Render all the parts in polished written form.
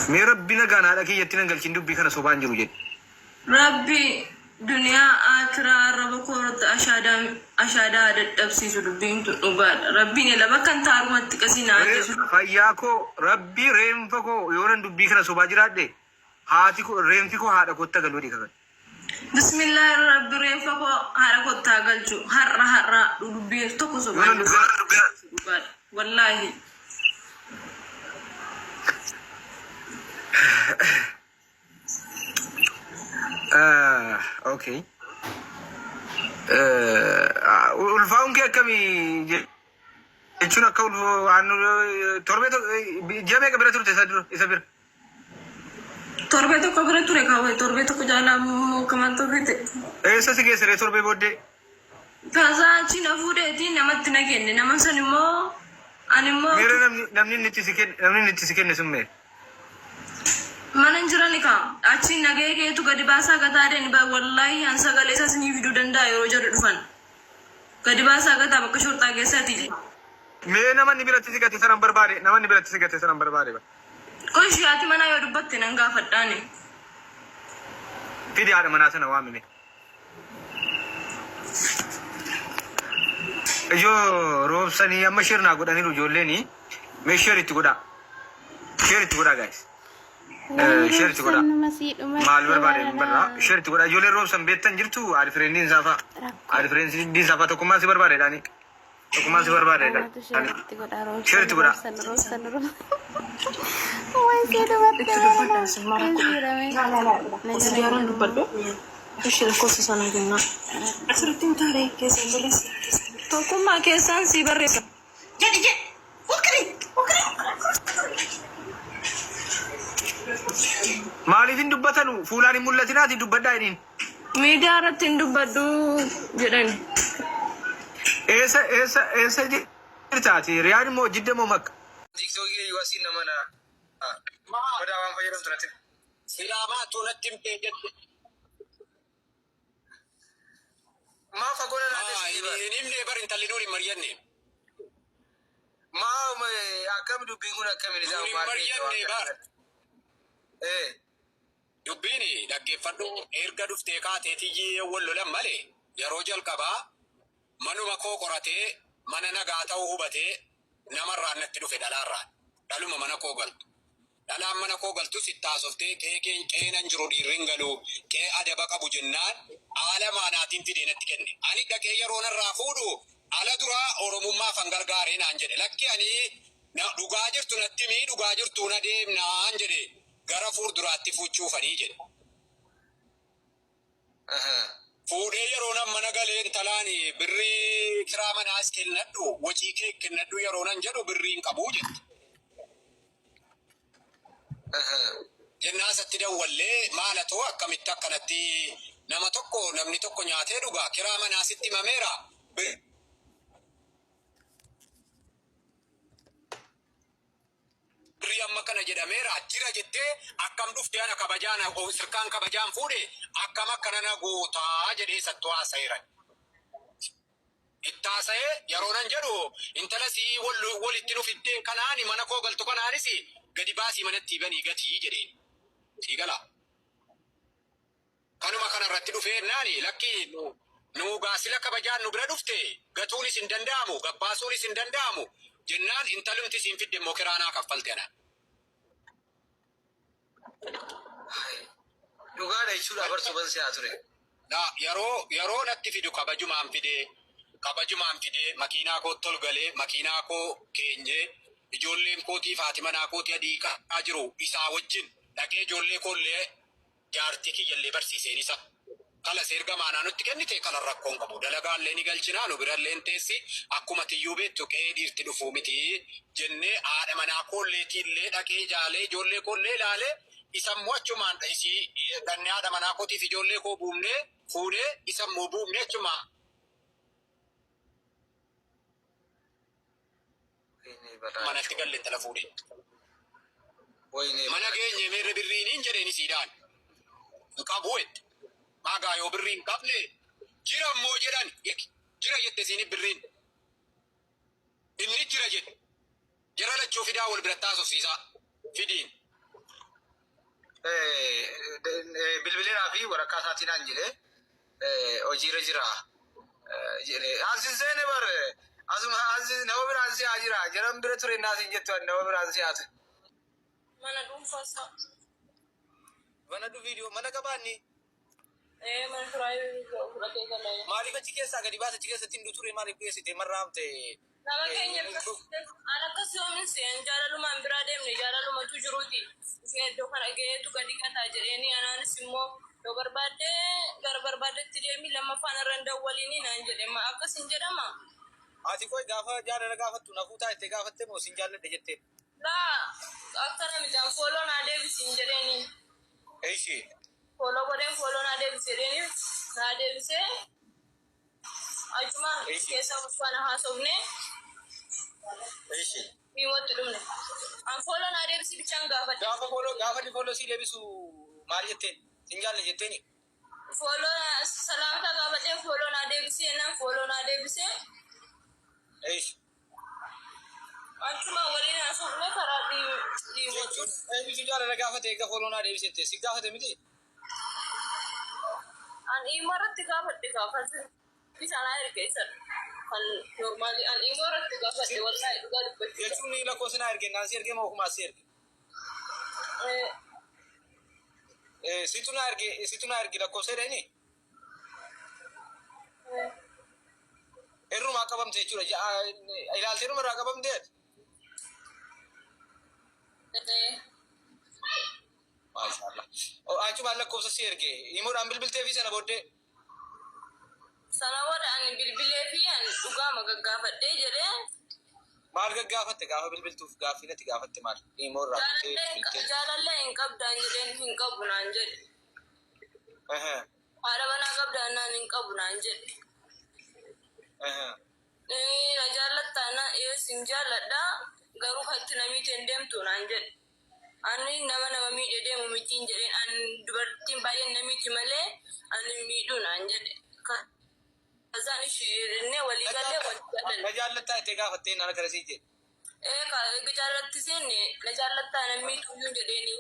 مي ربنا كان هذا كي يتنقل قال كندو بيكنا صوبان جرو جد ربي دنيا آخرة رب كورت أشهد التفسير ربين تنوبال ربي نلا بكن تارمت كسينا فياكو ربي ريم فكو يورن دو بيكنا صوبان جراد دي هاتيكو ريم فيكو هذا كوتا قالوا دي كذا بسم الله رب ريم فكو هذا كوتا قالجو هر دو بير تكو صوبان والله اوكي والفاون كمي يجونا كول عن تربيته جامع كبرته تسدر يسبر تربيته كبرته ركاوي تربيته كجالا كمان تربيته ايسا سيجي سري تربي بودي كذا تينا فودي تينا ما تناكين نما سنمو أنمو ميرا نمني نتسكين نسمي Mananjirani ka achi nagege tu gadi basa kata ada ni ba wallahi ansa gale sa sini video danda yo jor dufan gadi basa kata ba kashur ta gesa tiji me naman ni bila tisigati saram barbare naman ni bila tisigati saram barbare ba ko shi ati mana yo dubatte nan ga fadda ne fidi ada mana sana wa mine ejo rob sani amma shirna godani ru jolle ni me shiriti goda guys شرت كذا مال برباري برا شرت كذا جولي روب سنبيتن جرتو عارف فريندين زافا عارف فريندين دي زافا تو كمان سي برباري داني تو كمان سي برباري داني شرت كذا وين كده لا سيارة نبدو ايش القصة سنة قلنا أسرتين تاريخ كيسان بلس تو كما كيسان سي بريسا جدي وكري مالين دبتنو فلان مولتنا دي دبداينين ميدارة دبدو جدًا إيسا دي تاتي ريان مو جدا مو مك ديك سوي يواسين منا ما بدا وان فجرم تنتين سلامات ونتم تيجد ما فقونا نادي نمني برين تلنوري مرياني ما أكمل دبيعونا كمل إذا ما مرياني بار Dubbini dhaggeeffadhu erga dhuftee kaateetii wallolan malee yeroo jalqabaa manuma koo qoratee mana nagaa ta'uu hubatee namarraan natti dhufe dhalaarraa dhaluma mana koo galtu dhalaan mana koo galtu sittaasoftee qeenan jiru dhiirrin galuu qee adaba qabu jennaan haala maanaatiin fidee natti kenne ani dhaqee yeroo narraa fuudhu ala duraa oromummaa fan gargaaree naan jedhe lakki ani dhugaa jirtu natti mii dhugaa jirtu na deemnaan jedhe gara fuulduraatti fuuchuufanii jedhe. Fuudhee yeroo nan mana galeen talaani birrii kiraa manaas kennadhu wacii kee kennadhu yeroo nan jedhu birriin qabuu jette. Jennaasatti dawwallee maala ta'u akkamitti akkanatti namni tokko nyaatee dhugaa kiraa manaasitti himameera. Amma kana jedhameera jira jettee akkam dhuftee ana kabajaan sirkaan kabajaan fuudhe akkam akkana na gootaa jedhee sattuu haasa'eera. Itti haasa'ee yeroo nan jedhu intala sii walitti dhufiddeen kanaani mana koo galtu kanaanis gadi baasii manatti banii gatii jedheen. Sii gala. Kanuma kanarratti dhufee naani lakki nu gaasila kabajaan nu bira dhufte gatuunis hin danda'amu gabbaasuunis hin danda'amu jennaan intalumti siin fidde immoo kiraanaa kaffalte ana. Dhugaadha jechuudha barsuuban si'aa ture. Yeroo natti fidu kabajumaan fidee makiinaa koo tolgalee makiinaa koo keenyee ijoolleen kootii fi manaa kootii adii ka'aa jiru isaa wajjin dhaqee ijoollee koollee jaartii kiyyallee barsiiseen isa. Kala seerga maanaa nutti kennite kala rakkoon qabu dalagaallee ni galchinaa nu birallee teessi akkuma tiyyuu beektu qe'ee dhiirti dhufuu miti jennee haadha manaa koolleetiillee dhaqee jaalee ijoollee koollee ilaalee isammoo achumaan isii dhannee haadha manaa kootiif ijoollee koo buufnee fuudhee isammoo buufnee achumaa. Manatti galle tala fuudhee. Mana geenye meerre birriiniin jedheen isiidhaan. Qabu wette. Maagaa yoo birriin qabne jira immoo jedhan jira jette isiin birriin. Inni jira jedhe. Jara lachuu fidaa wal biratti haasofsiisaa. Fidiin. bilbileeraa fi waraqaa isaatiin aan jedhee hojiirra jira jedhee asiseen bar asuma asis nama biraan si haa jira jedhan bira ture naasin jettu nama biraan si haate. Mana dhuunfaa Mana du video mana qabaanni. mana turaayi fudhatee galee. Maaliif achi keessaa gadi baasa achi keessatti hin ture maaliif geessite marraamte. Nama keenya an akkasii oomin seen jaalalumaan biraa deemne jaalalumatu jiruuti. Ishee iddoo kana gaheetu gadi qataa jedheeni anaanis immoo yoo barbaadde gara barbaaddetti deemi lammaffaan irra hin dawwaliini naan jedhe ma akkasin jedhama. Ati koi gaafa jaalala gaafattu nafuutaa itti gaafatte moo sin jaalladhe jettee. Laa akka namitaan fooloo naa deebisiin jedheeni. Eishi. Fooloo godheen fooloo naa deebisee naa deebisee achumaan keessa uffana haasofne. Eishi. Miimotti dhumne. An fooloo naa deebisi bichaan gaafadhe. Gaafa ni fooloo si deebisu maal jetteen? Sin jaalle jetteeni? Fooloo salaamtaa gaafadhee fooloo naa deebisee naan fooloo naa deebisee. Eishi. Achuma waliin haasofne karaa dhiibotu. Eebisu jaalala gaafate eega fooloo naa deebisette si gaafate miti? An dhiimma irratti gaafadhe gaafate. Bishaan ergeessan. Kan normaali an dhiimma irratti gaafadhe wallaahi dhugaa dubbachuu. Jechuun ni lakkoofsi naa erge naan si erge moo hukumaa si erge? Situ naa erge lakkoofsa jedhani? Irrumaa qabamte jechuudha. Ilaaltee irraa qabamtee? Maashaallah. Achuma lakkoofsa si erge. Himuudhaan bilbiltee fi sana booddee? Sana booda ani bilbilee fi ani dhugaama gaggaafadhee jedhee. Maal gaggaafatte gaafa bilbiltuuf gaaffii natti gaafatte maal? Himuurraa jaalallee hin qabdaan jedheen hin qabu naan jedhe. Haadha manaa qabdaan naan hin qabu naan jedhe. Na jaallattaa na sin jaalladhaa garuu katti namiitiin deemtu naan jedhe. Ani nama miidhee deemu mitiin jedheen ani dubartiin baay'een namiiti malee ani miidhuu naan jedhe. Kasaan ishee walii galee wal na jaallattaa itti gaafattee naan akkasii jedhe. Eega jaallatti seenne na jaallattaa na miidhuu jedheeni.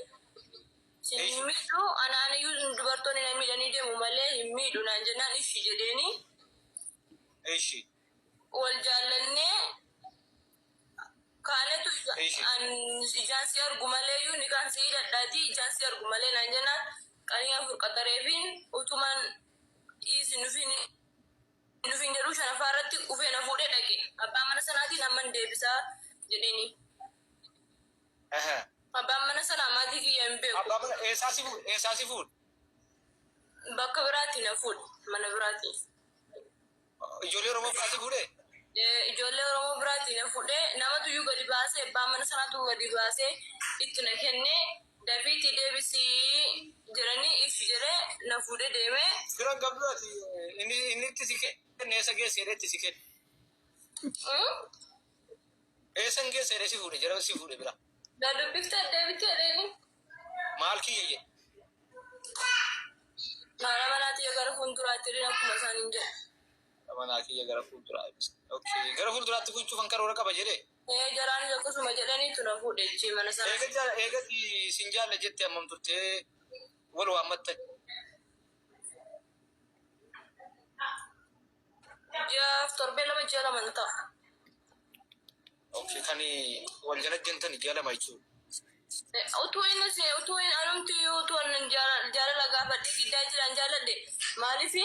Sin miidhuu anaaniyyuu dubartoonni na miidhanii deemu malee hin miidhuu naan jennaan ishii jedheeni. Ishi. Wal jaallannee kaanetu ijaan si argu malee iyyuu ni kan si hidhadhaati ijaan si argu malee naan jennaan qanii afur qaxareefiin utumaan dhiisi nufin jedhuu shanafaa irratti ufee na fuudhee dhaqe abbaa mana sanaatiin amman deebisaa jedheeni. Abbaan mana sanaa maatii kiyya hin beeku. Abbaa mana eessaa si fuudhe? Bakka biraatti na fuudhe mana biraatti. Ijoollee Oromoo biraa si fuudhee? Ijoollee Oromoo biraatti na fuudhee namatu iyyuu gadi baasee abbaa mana sanaatu gadi baasee itti na kennee dafiitii deebisii jedhanii ishi jedhee na fuudhee deemee. Firan qabduudhaati inni itti si kenne eessa geesse jedhee itti si kenne? Eessan geesse jedhee si fuudhe jedhee si fuudhe bira? Dadubbiftee deebitee dheeni. Maal kiyye? Haadha manaatii gara fuulduraatti jedheen akkuma isaan hin jedhe. Mana kiyya gara fuulduraatti. Okay. Gara fuulduraatti gochuufan karoora qaba jedhee? Jaraanis akkasuma jedhaniitu na fuudhe jechee mana sana. Eegatti sin jaalle jettee hammam turtee wal waammattan? Jaaf torbee lama ji'a lama ta'a. Okay. Kan wal jala jentan ji'a lama jechuudha. Utuu inni anumti utuu jaalala gaafadhe giddaa jiran jaaladhe maaliifi?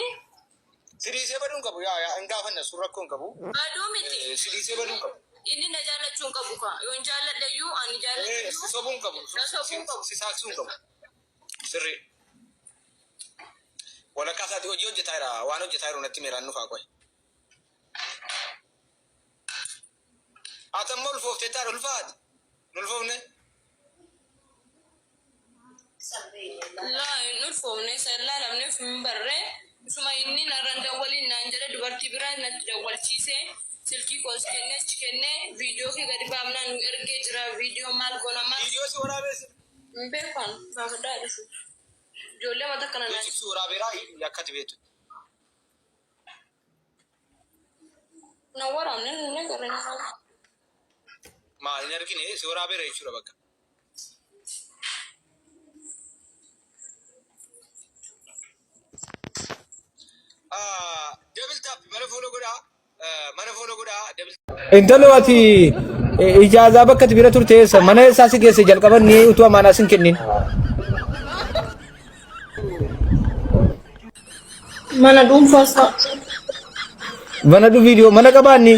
Siriisee baduun qabu yaa hin gaafanne sun rakkoon qabu. Baduu miti. Siriisee baduun qabu. Inni na jaallachuun qabu ka. Yoon jaalladhe iyyuu ani jaalladhe. Sobuun qabu. Na sobuun qabu. Si saaqsuun qabu. Sirrii. Walakkaa isaati hojii hojjetaa jira. Waan hojjetaa jiru natti meeraan nufaa qoy. Ati ammoo ulfooftee taa'e ulfaati. Ulfoofne? Laa hin ulfoofne sallaa lamneef hin barree. Suma inni narraan dawwaliin naan jedhe dubartii biraa natti dawwalchiisee silkii koos kennee achi kennee viidiyoo kee gadi baafnaan nu ergee jira viidiyoo maal goona maal. Viidiyoo si waraabessi? Hin beekan gaafadhaa dhisu. Ijoollee mata kana naan. Si waraabeeraa akkati beektu. Na waraabne nune garee nama. Maal hin argine si waraabeera jechuudha bakka. intalo ati ijaaza bakka tibira turteessa mana isaasi geesse jalqaban ni utuu amaanaa sin kennin mana dhuunfaa mana du video mana qabaanni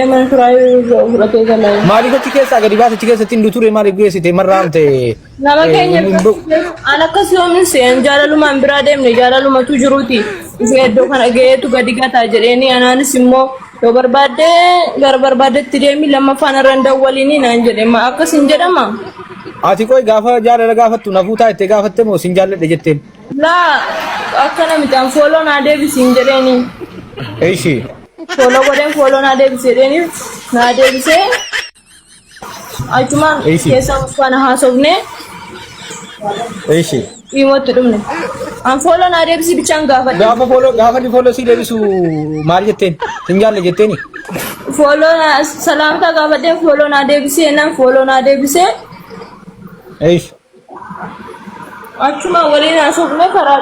mana turaayu fudhatee galaa maaliif achi keessa gadi baate achi keessatti hin ture maaliif geessite marraamte nama keenya an akkasii oomin seen jaalalumaan biraa deemne jaalalumatu jiruuti ishee iddoo kana gaheetu gadi gataa jedheeni anaanis immoo yoo barbaadde gara barbaadetti deemi lammaffaan irra hin dawwaliini naan jedhe ma akkasin jedhama ati koy gaafa jaalala gaafattu nafuu taa'ettee gaafatte moo sin jaalladhe jetteen laa akkana mitaan fooloo naa deebisiin jedheeni eeshi fooloo godheen fooloo naa deebisee jedheeni naa deebisee achuma keessa uffana haasofne eeshi dhimmotti dhumne an fooloo naa deebisii bichaan gaafadhe gaafa ni fooloo si deebisu maal jetteen sin jaalle jetteeni fooloo salaamtaa gaafadheen fooloo naa deebisee nan fooloo naa deebisee eeshi achuma waliin haasofne karaa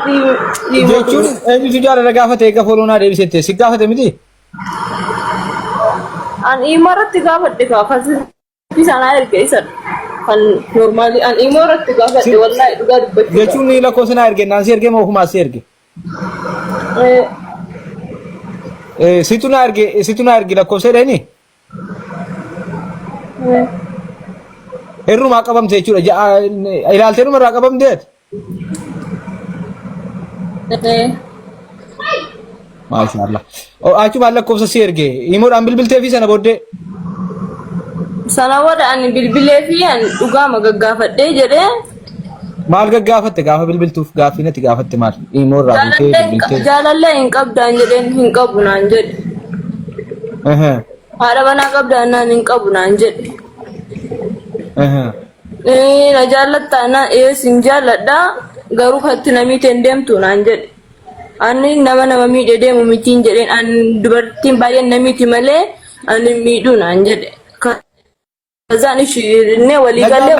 jechuun eenyutu jaalala gaafate eega fooloo naa deebisette si gaafate miti an imarratti gaafadhe kaafasi bisanaa erge isa kan normali an imarratti gaafadhe wallahi dhugaa dubbachuu jechuun ni lakkoofsa naa erge naan si erge moo humaa si erge situ naa erge lakkoofsa dheeni irrumaa qabamte jechuudha ilaaltee dhumarraa qabamteet maashaallah achuma lakkoofsa si erge himoodhaan bilbiltee fi sana booddee sana booda ani bilbilee fi an dhugaama gaggaafadhee jedhee maal gaggaafatte gaafa bilbiltuuf gaaffii natti gaafatte maal himoorraa bilbiltee jaalallee hin qabdaan jedheen hin qabu naan jedhe haadha manaa qabdaan naan hin qabu naan jedhe na jaalattaa na sin jaaladha garuu katti namiiteen deemtu naan jedhe ani nama miidhe deemu mitiin jedheen an dubartiin baay'een namiiti malee ani miidhuu naan jedhe kazaan ishine walii galee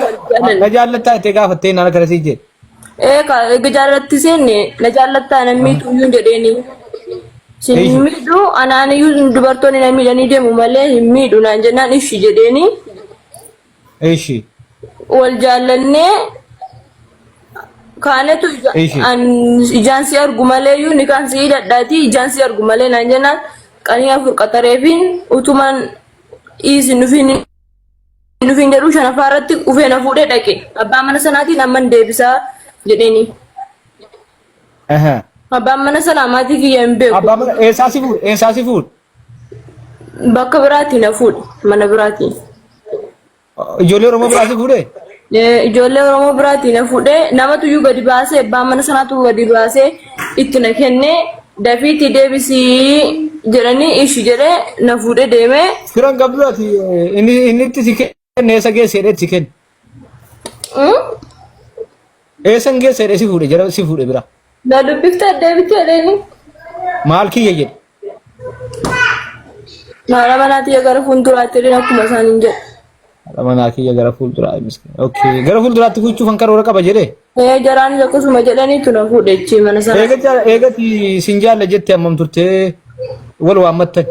na jaalattaa itti gaafattee naan akkana sii jedhe jaalatti seenne na jaalattaa namiitu iyyuu jedheeni sin miidhuu anaan iyyuu dubartoonni na miidhanii deemu malee hin miidhu naan jennaan ishi jedheeni eeshi wal jaallannee kaanetu an ijaansi argu malee iyyuu ni kan sii dadhaati ijaansi argu malee naan jennaan qanii afur qaxareefiin utumaan iisi nufin jedhu shanaffaa irratti ufee na fuudhee dhaqe abbaan mana sanaatiin amman deebisaa jedheeni abbaan mana sanaa maatii kiyya hin beeku abbaan mana eessaa si fuudhe bakka biraatti na fuudhe mana biraatti ijoollee Oromoo biraatti fuudhe ijoollee Oromoo biraatti na fuudhe namatu iyyuu gadi baasee abbaan mana sanaatu gadi baasee itti na kennee dafiitti deebisii jedhanii ishi jedhee na fuudhee deemee firan qabduraati inni itti si kenne eessa geesseedhe si kenne eessan geesseedhe si fuudhe jara si fuudhe bira na dubbiftee deebitee dheeni maal kiyya jedhe haadha manaatii gara fuulduraatti dheeni akkuma isaaniin jedhe mana kiyya gara fuulduraa miskiin okay gara fuulduraatti fuuchuuf kan karoora qaba jedhe jaraan akkasuma jedhanii tuna fuudhechi mana sana eegati sin jaalla jette ammam turtee wal waammattan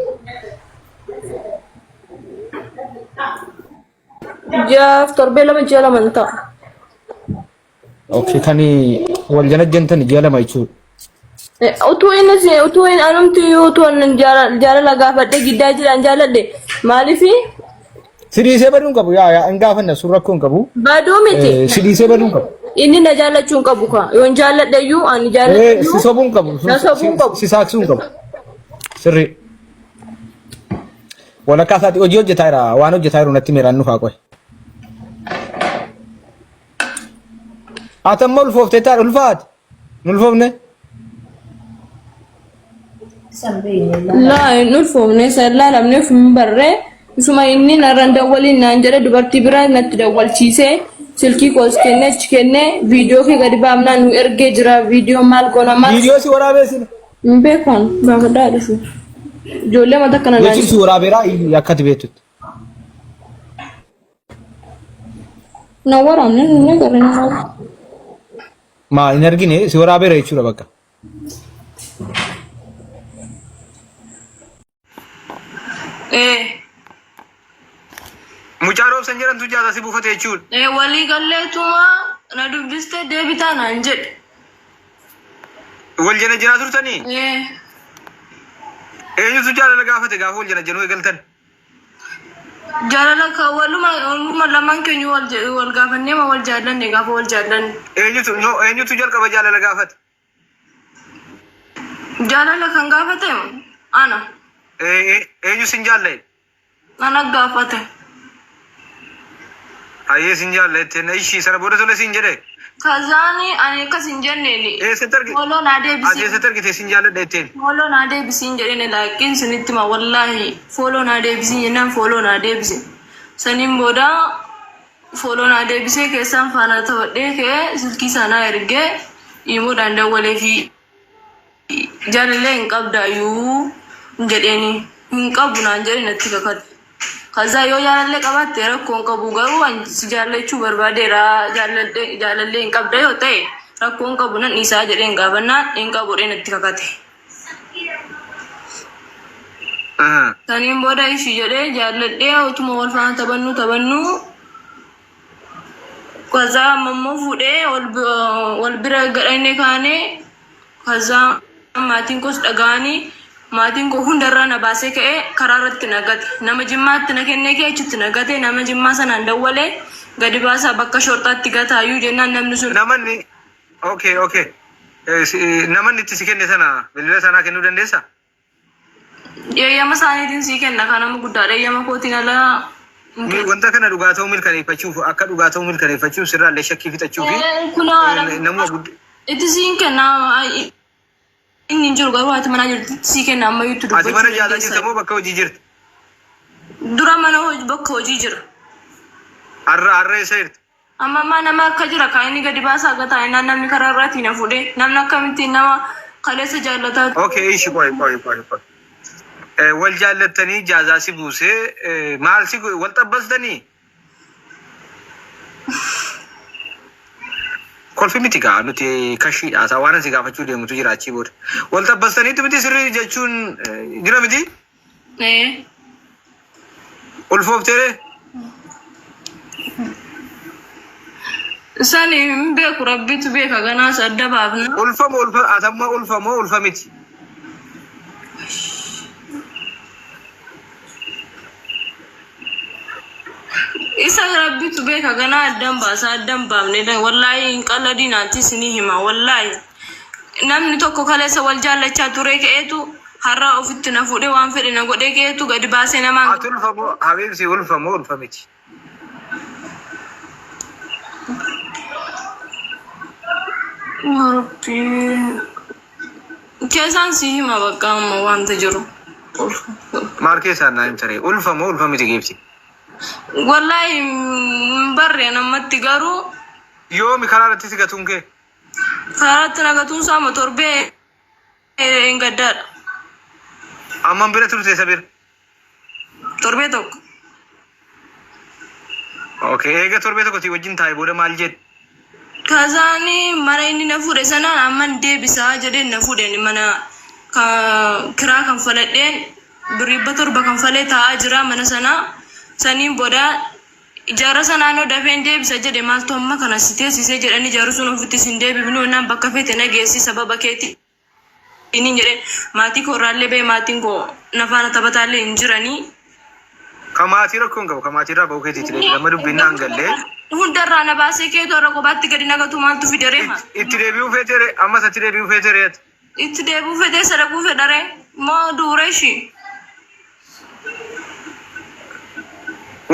jaaf torbee lama ji'a lama ta'a okay kani wal janajjantan ji'a lama jechuudha utuu inni anumti utuu jaalala gaafadhe giddaa jiraan jaaladhe maaliifi Sidisee baduun qabu yaa hin gaafanna sun rakkoon qabu. Baduu miti. Sidisee baduun qabu. Inni na jaallachuun qabu ka. Yoon jaalladhe iyyuu ani jaalladhe. Si sobuun qabu. Na sobuun qabu. Si saaksuun qabu. Sirri. Walakkaa isaati hojii hojjetaa jira waan hojjetaa jiru natti miiraan nufaa qoy. Atamma ulfooftee taadha ulfaati. Ulfoofne. Laa hin ulfoofne sallaa lamneef hin barree. Isuma inni narraan dawwaliin naan jedhe dubartii biraa natti dawwalchiisee silkii koos kennee achi kennee viidiyoo kee gadi baafnaan nu ergee jira viidiyoo maal goona maal. Viidiyoo si waraabessin. Hin beekan gaafadhaa dhufu. Ijoollee mata kana naan. Jechuun si waraabeeraa akkati beektutti. Na waraabne inni garee maal. Maal hin argine si waraabeera jechuudha bakka. Mucaa roobsan jedhamtu jaata si buufate jechuudha. Walii galleetuma na dubbiste deebitaa naan jedhe. Wal jana jinaa turtanii? Eenyutu jaalala gaafate gaafa wal jana jenuu eegaltan? Jaalala ka waluma lamaan keenya wal gaafannee ma wal jaallanne gaafa wal jaallanne. Eenyutu jalqaba jaalala gaafate? Jaalala kan gaafate ana. Eenyu sin jaalle? Ana gaafate. Ayyee sin jaalle na ishii sana booda tole sin jedhe? Kazaani ani kasin jenneeni. Follow na deebisi. Ati targite sin jaalle etteen? Follow na deebisi jedhene laakiin sinitti ma wallahi follow na deebisi jennaan follow na deebisi. Saniin booda follow na deebisee keessaan faana ta'ee kee silkii sana ergee immoo dandawwalee fi jaalallee hin qabdaayyuu jedheeni hin qabu naan jedhe natti kakadde. Kaza yoo jaalallee qabatte rakkoon qabu garuu an si jaallachuu barbaadeera jaalallee hin qabda yoo ta'e rakkoon qabu nan isaa jedheen gaafannaan hin qabu natti kakate. Saniin booda ishii jedhee jaalladhee utuma wal faana taphannu kaza ammoo fuudhee wal bira gadhannee kaanee kaza maatiin koos dhagaanii maatiin koo hundarraa na baasee ka'ee karaa irratti nagate nama jimmaatti na kennee kee achitti nagate nama jimmaa sanaan dawwalee gadi baasaa bakka shortaatti gataayyuu jennaan namni sun. Namanni namanni itti si kenne sana bilbila sanaa kennuu dandeessaa? Eeyyama isaaniitiin sii kenna kan nama guddaadha eeyyama kootiin alaa. Wanta kana dhugaa ta'uu mirkaneeffachuuf akka dhugaa ta'uu mirkaneeffachuuf sirraallee shakkii fixachuufi namuma guddaa. Itti siin kenna. Inni jiru garuu ati mana jirti sii kenna amma yuutu dubbachuu. Ati mana jaalaa jirta moo bakka hojii jirti? Dura mana bakka hojii jira. Har'a isa jirti? Amma nama akka jira kan inni gadi baasaa akka taa'e namni karaa irratti na fuudhee namni akkamittiin nama kaleessa jaallataa. Okay, ishi qoy. Wal jaallattanii jaazaa si buusee maal si wal xabbastanii? Kolfi miti gaa nuti kashiidha isaa waan asi gaafachuu deemutu jira achii booda. Wal xabbastaniitu miti sirrii jechuun jira miti? Ulfoofteere? Isaan hin beeku rabbitu beeka ganaas adda baafna. Ulfamoo ulfa miti? Isa rabbitu beeka ganaa addan baasa addan baafne wallahi hin qalladinaatti sinii hima wallahi namni tokko kaleessa wal jaallachaa ture ka'eetu har'a ofitti na fuudhee waan fedhe na godhee ka'eetu gadi baasee namaan. Ati ulfamoo habiibsi ulfamoo ulfa miti? Keessaan si hima bakka amma wanta jiru. Maal keessaan naa himtare ulfamoo ulfa miti geebsi? Wallahi barre namatti garuu yoomi karaa irratti si gatuun kee? Karaa irratti na gatuun saama torbee hin gaddaadha. Amman bira turte isa bira? Torbee tokko. Okay, eega torbee tokko si wajjin taa'e booda maal jedhe? Kazaani mana inni na fuudhe sanaan amman deebisaa jedheen na fuudheen mana kiraa kan faladheen birribba torba kan falee taa'aa jira mana sanaa. Saniin booda ijaarsa sanaanoo dafeen deebisa jedhe maaltu amma kana si teessisee jedhanii ijaarsa sun ofitti sin deebifnu naan bakka feete nageessi sababa keeti. Inni jedhe maatii koo irraallee ba'e maatiin koo nafaana taphataallee hin jiranii. Kamaatii rakkoon qabu kamaatii irraa ba'uu keetiitti deebi amma dubbinnaan gallee. Hundarraa na baasee keetu irra kophaatti gadi nagatu maaltu fidare ma. Itti deebi'uu feetere ammas itti deebi'uu feetere. Itti deebi'uu feetee sadaquu fedhare moo duureeshi.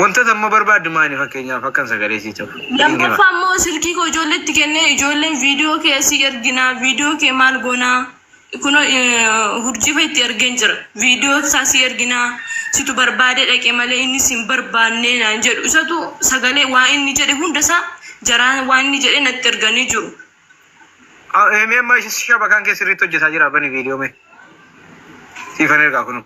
Wanta amma barbaaddu maani fakkeenyaaf akkan sagalee sii ta'u. Lammaffaa immoo silkii koo ijoolleetti kennee ijoolleen viidiyoo kee si erginaa viidiyoo kee maal goonaa kun hurjifa itti ergeen jira viidiyoo isaa si erginaa situ barbaade dhaqe malee inni sin barbaannee naan jedhu isatu sagalee waan inni jedhe hundasaa jaraan waan inni jedhe natti erganii jiru. Mee amma shabakaan keessirriitti hojjetaa jira bani viidiyoo mee? Siifan ergaa kunu.